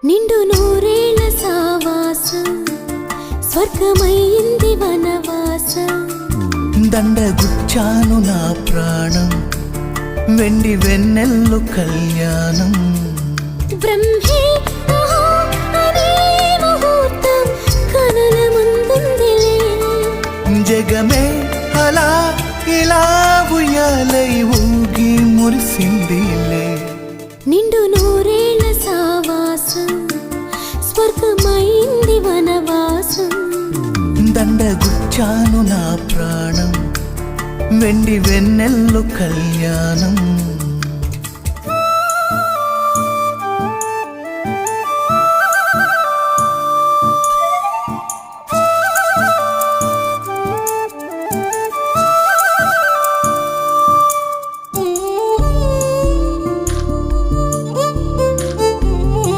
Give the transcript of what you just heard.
నిండు నూరేళ్ల సావాసం స్వర్గమైంది వనవాసం దండగుచ్చాను నా ప్రాణం వెండి వెన్నెల్లు కళ్యాణం బ్రహ్మే ఆహా అనే ముహూర్తం కనుల ముందుందిలే జగమే అలా ఇలా ఉయ్యాలై ఊగి మురిసిందిలే నిండు నూరేళ్ల సావాసం స్వర్గమైంది వనవాసం దండగుచ్చాను నా ప్రాణం వెండి వెన్నెల్లు కళ్యాణం